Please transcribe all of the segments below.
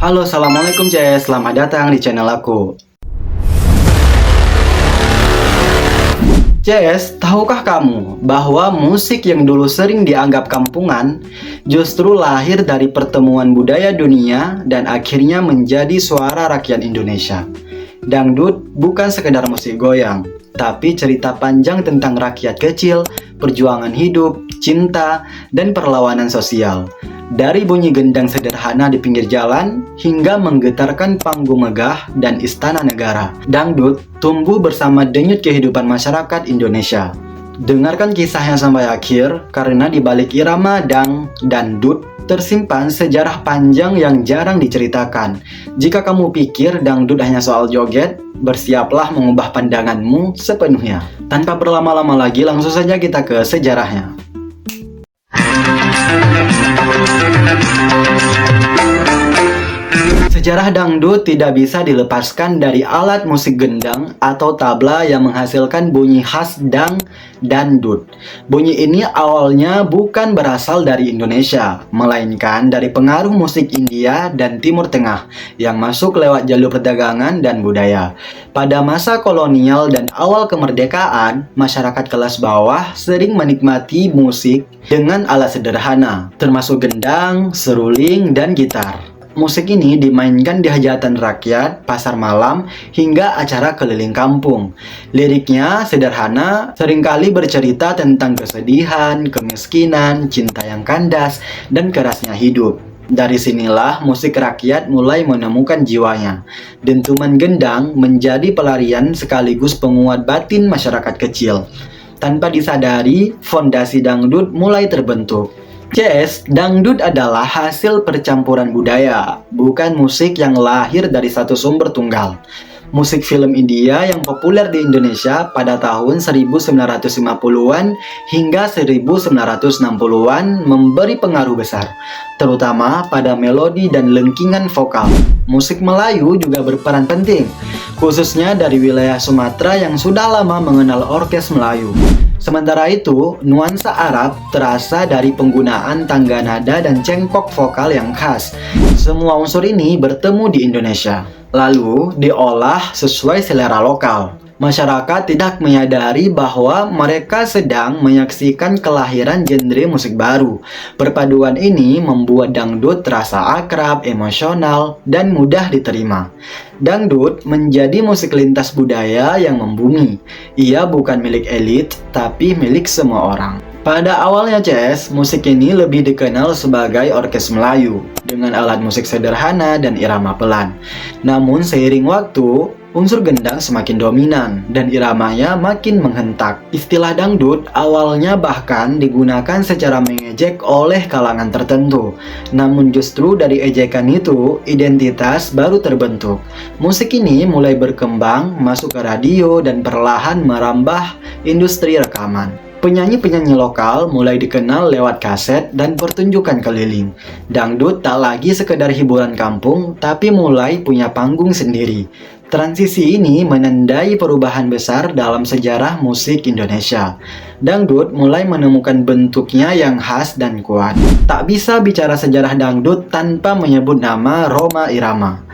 Halo, Assalamualaikum CS, selamat datang di channel aku. CS, tahukah kamu bahwa musik yang dulu sering dianggap kampungan justru lahir dari pertemuan budaya dunia dan akhirnya menjadi suara rakyat Indonesia? Dangdut bukan sekedar musik goyang, tapi cerita panjang tentang rakyat kecil, perjuangan hidup, cinta, dan perlawanan sosial. Dari bunyi gendang sederhana di pinggir jalan hingga menggetarkan panggung megah dan istana negara, dangdut tumbuh bersama denyut kehidupan masyarakat Indonesia. Dengarkan kisahnya sampai akhir karena di balik irama dangdut tersimpan sejarah panjang yang jarang diceritakan. Jika kamu pikir dangdut hanya soal joget, bersiaplah mengubah pandanganmu sepenuhnya. Tanpa berlama-lama lagi, langsung saja kita ke sejarahnya. Sejarah dangdut tidak bisa dilepaskan dari alat musik gendang atau tabla yang menghasilkan bunyi khas dangdut. Bunyi ini awalnya bukan berasal dari Indonesia, melainkan dari pengaruh musik India dan Timur Tengah yang masuk lewat jalur perdagangan dan budaya. Pada masa kolonial dan awal kemerdekaan, masyarakat kelas bawah sering menikmati musik dengan alat sederhana, termasuk gendang, seruling, dan gitar. Musik ini dimainkan di hajatan rakyat, pasar malam, hingga acara keliling kampung. Liriknya sederhana, seringkali bercerita tentang kesedihan, kemiskinan, cinta yang kandas, dan kerasnya hidup. Dari sinilah musik rakyat mulai menemukan jiwanya. Dentuman gendang menjadi pelarian sekaligus penguat batin masyarakat kecil. Tanpa disadari, fondasi dangdut mulai terbentuk. CS, dangdut adalah hasil percampuran budaya, bukan musik yang lahir dari satu sumber tunggal. Musik film India yang populer di Indonesia pada tahun 1950-an hingga 1960-an memberi pengaruh besar, terutama pada melodi dan lengkingan vokal. Musik Melayu juga berperan penting, khususnya dari wilayah Sumatera yang sudah lama mengenal orkes Melayu. Sementara itu, nuansa Arab terasa dari penggunaan tangga nada dan cengkok vokal yang khas. Semua unsur ini bertemu di Indonesia, lalu diolah sesuai selera lokal. Masyarakat tidak menyadari bahwa mereka sedang menyaksikan kelahiran genre musik baru. Perpaduan ini membuat dangdut terasa akrab, emosional, dan mudah diterima. Dangdut menjadi musik lintas budaya yang membumi. Ia bukan milik elit, tapi milik semua orang. Pada awalnya CS, musik ini lebih dikenal sebagai orkes Melayu, dengan alat musik sederhana dan irama pelan. Namun seiring waktu, unsur gendang semakin dominan dan iramanya makin menghentak. Istilah dangdut awalnya bahkan digunakan secara mengejek oleh kalangan tertentu. Namun justru dari ejekan itu, identitas baru terbentuk. Musik ini mulai berkembang, masuk ke radio dan perlahan merambah industri rekaman. Penyanyi-penyanyi lokal mulai dikenal lewat kaset dan pertunjukan keliling. Dangdut tak lagi sekedar hiburan kampung, tapi mulai punya panggung sendiri. Transisi ini menandai perubahan besar dalam sejarah musik Indonesia. Dangdut mulai menemukan bentuknya yang khas dan kuat. Tak bisa bicara sejarah dangdut tanpa menyebut nama Rhoma Irama.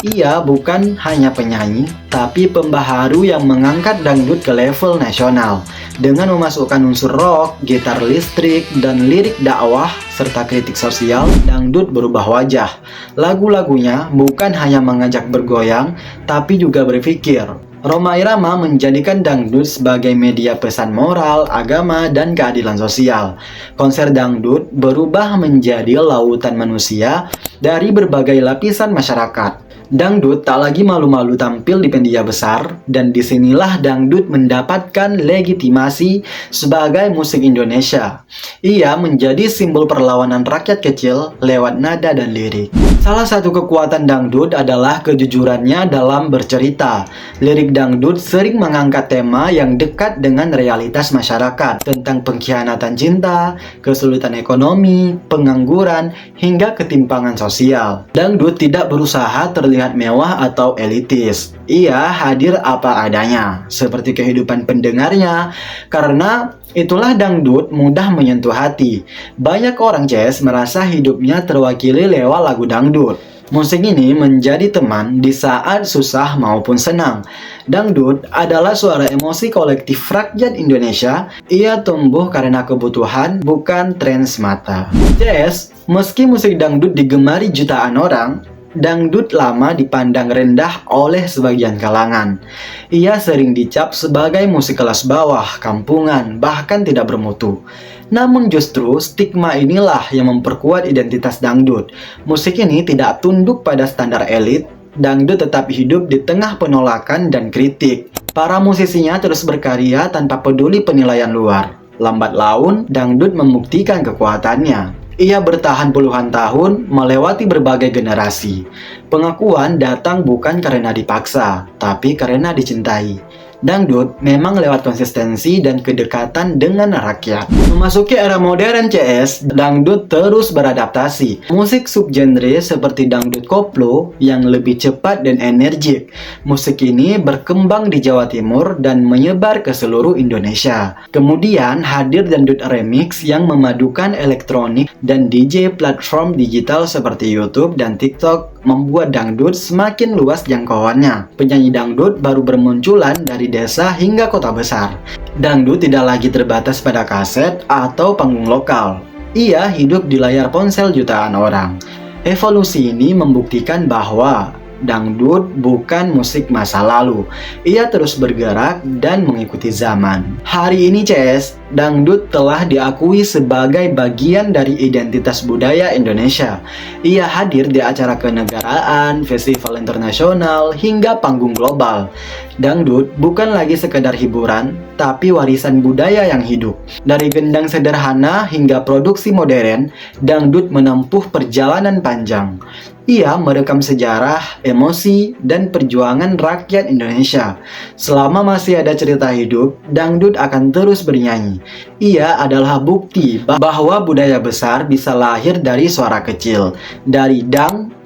Ia bukan hanya penyanyi, tapi pembaharu yang mengangkat dangdut ke level nasional. Dengan memasukkan unsur rock, gitar listrik, dan lirik dakwah, serta kritik sosial, dangdut berubah wajah. Lagu-lagunya bukan hanya mengajak bergoyang, tapi juga berpikir. Rhoma Irama menjadikan dangdut sebagai media pesan moral, agama, dan keadilan sosial. Konser dangdut berubah menjadi lautan manusia dari berbagai lapisan masyarakat. Dangdut tak lagi malu-malu tampil di pendia besar, dan disinilah dangdut mendapatkan legitimasi sebagai musik Indonesia. Ia menjadi simbol perlawanan rakyat kecil lewat nada dan lirik. Salah satu kekuatan dangdut adalah kejujurannya dalam bercerita. Lirik dangdut sering mengangkat tema yang dekat dengan realitas masyarakat, tentang pengkhianatan cinta, kesulitan ekonomi, pengangguran, hingga ketimpangan sosial. Dangdut tidak berusaha terlihat mewah atau elitis. Ia hadir apa adanya, seperti kehidupan pendengarnya, karena itulah dangdut mudah menyentuh hati. Banyak orang jazz merasa hidupnya terwakili lewat lagu dangdut. Musik ini menjadi teman di saat susah maupun senang. Dangdut adalah suara emosi kolektif rakyat Indonesia. Ia tumbuh karena kebutuhan, bukan tren semata. Yes, meski musik dangdut digemari jutaan orang, dangdut lama dipandang rendah oleh sebagian kalangan. Ia sering dicap sebagai musik kelas bawah, kampungan, bahkan tidak bermutu. Namun justru stigma inilah yang memperkuat identitas dangdut. Musik ini tidak tunduk pada standar elit. Dangdut tetap hidup di tengah penolakan dan kritik. Para musisinya terus berkarya tanpa peduli penilaian luar. Lambat laun, dangdut membuktikan kekuatannya. Ia bertahan puluhan tahun, melewati berbagai generasi. Pengakuan datang bukan karena dipaksa, tapi karena dicintai. Dangdut memang lewat konsistensi dan kedekatan dengan rakyat. Memasuki era modern CS, dangdut terus beradaptasi. Musik subgenre seperti dangdut koplo yang lebih cepat dan energik. Musik ini berkembang di Jawa Timur dan menyebar ke seluruh Indonesia. Kemudian hadir dangdut remix yang memadukan elektronik dan DJ platform digital seperti YouTube dan TikTok membuat dangdut semakin luas jangkauannya. Penyanyi dangdut baru bermunculan dari desa hingga kota besar. Dangdut tidak lagi terbatas pada kaset atau panggung lokal. Ia hidup di layar ponsel jutaan orang. Evolusi ini membuktikan bahwa dangdut bukan musik masa lalu. Ia terus bergerak dan mengikuti zaman. Hari ini CS, dangdut telah diakui sebagai bagian dari identitas budaya Indonesia. Ia hadir di acara kenegaraan, festival internasional, hingga panggung global. Dangdut bukan lagi sekedar hiburan, tapi warisan budaya yang hidup. Dari gendang sederhana hingga produksi modern, dangdut menempuh perjalanan panjang. Ia merekam sejarah, emosi, dan perjuangan rakyat Indonesia. Selama masih ada cerita hidup, dangdut akan terus bernyanyi. Ia adalah bukti bahwa budaya besar bisa lahir dari suara kecil. Dari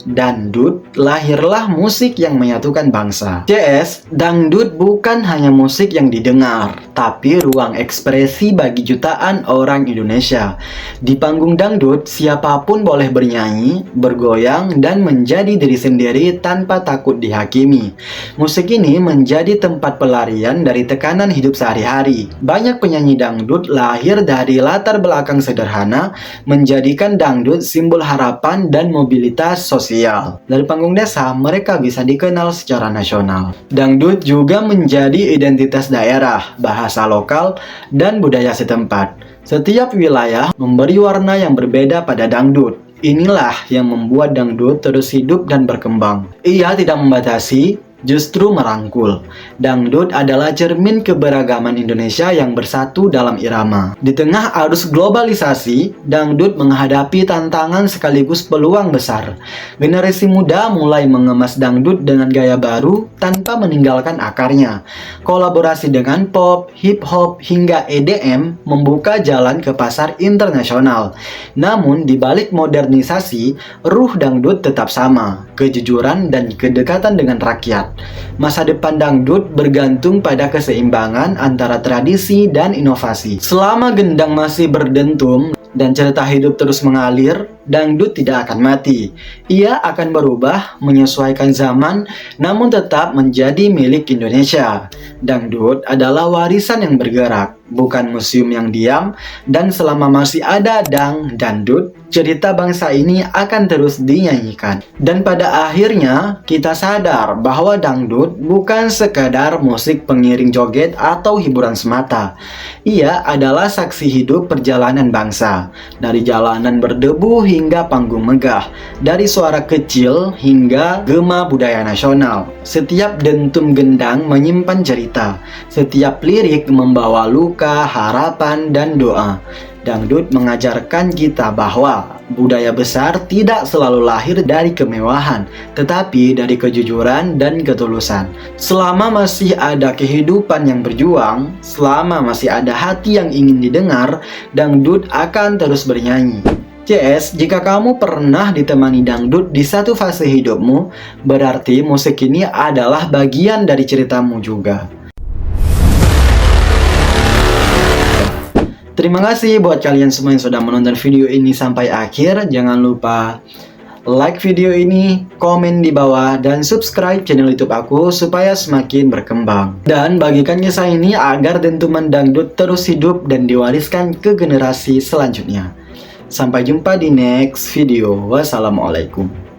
dangdut lahirlah musik yang menyatukan bangsa. CS, dangdut bukan hanya musik yang didengar, tapi ruang ekspresi bagi jutaan orang Indonesia. Di panggung dangdut, siapapun boleh bernyanyi, bergoyang, dan menjadi diri sendiri tanpa takut dihakimi. Musik ini menjadi tempat pelarian dari tekanan hidup sehari-hari. Banyak penyanyi dangdut lahir dari latar belakang sederhana, menjadikan dangdut simbol harapan dan mobilitas sosial. Dari panggung desa, mereka bisa dikenal secara nasional. Dangdut juga menjadi identitas daerah, bahasa lokal, dan budaya setempat. Setiap wilayah memberi warna yang berbeda pada dangdut. Inilah yang membuat dangdut terus hidup dan berkembang. Ia tidak membatasi, justru merangkul. Dangdut adalah cermin keberagaman Indonesia yang bersatu dalam irama. Di tengah arus globalisasi, dangdut menghadapi tantangan sekaligus peluang besar. Generasi muda mulai mengemas dangdut dengan gaya baru tanpa meninggalkan akarnya. Kolaborasi dengan pop, hip hop, hingga EDM membuka jalan ke pasar internasional. Namun, di balik modernisasi, ruh dangdut tetap sama, kejujuran dan kedekatan dengan rakyat. Masa depan dangdut bergantung pada keseimbangan antara tradisi dan inovasi. Selama gendang masih berdentum dan cerita hidup terus mengalir, dangdut tidak akan mati. Ia akan berubah, menyesuaikan zaman, namun tetap menjadi milik Indonesia. Dangdut adalah warisan yang bergerak, bukan museum yang diam, dan selama masih ada dangdut, cerita bangsa ini akan terus dinyanyikan. Dan pada akhirnya, kita sadar bahwa dangdut bukan sekadar musik pengiring joget atau hiburan semata. Ia adalah saksi hidup perjalanan bangsa, dari jalanan berdebu hingga panggung megah, dari suara kecil hingga gema budaya nasional. Setiap dentum gendang menyimpan cerita, setiap lirik membawa luka, harapan, dan doa. Dangdut mengajarkan kita bahwa budaya besar tidak selalu lahir dari kemewahan, tetapi dari kejujuran dan ketulusan. Selama masih ada kehidupan yang berjuang, selama masih ada hati yang ingin didengar, dangdut akan terus bernyanyi. CS, jika kamu pernah ditemani dangdut di satu fase hidupmu, berarti musik ini adalah bagian dari ceritamu juga. Terima kasih buat kalian semua yang sudah menonton video ini sampai akhir. Jangan lupa like video ini, komen di bawah, dan subscribe channel YouTube aku supaya semakin berkembang. Dan bagikan kisah ini agar dentuman dangdut terus hidup dan diwariskan ke generasi selanjutnya. Sampai jumpa di next video. Wassalamualaikum.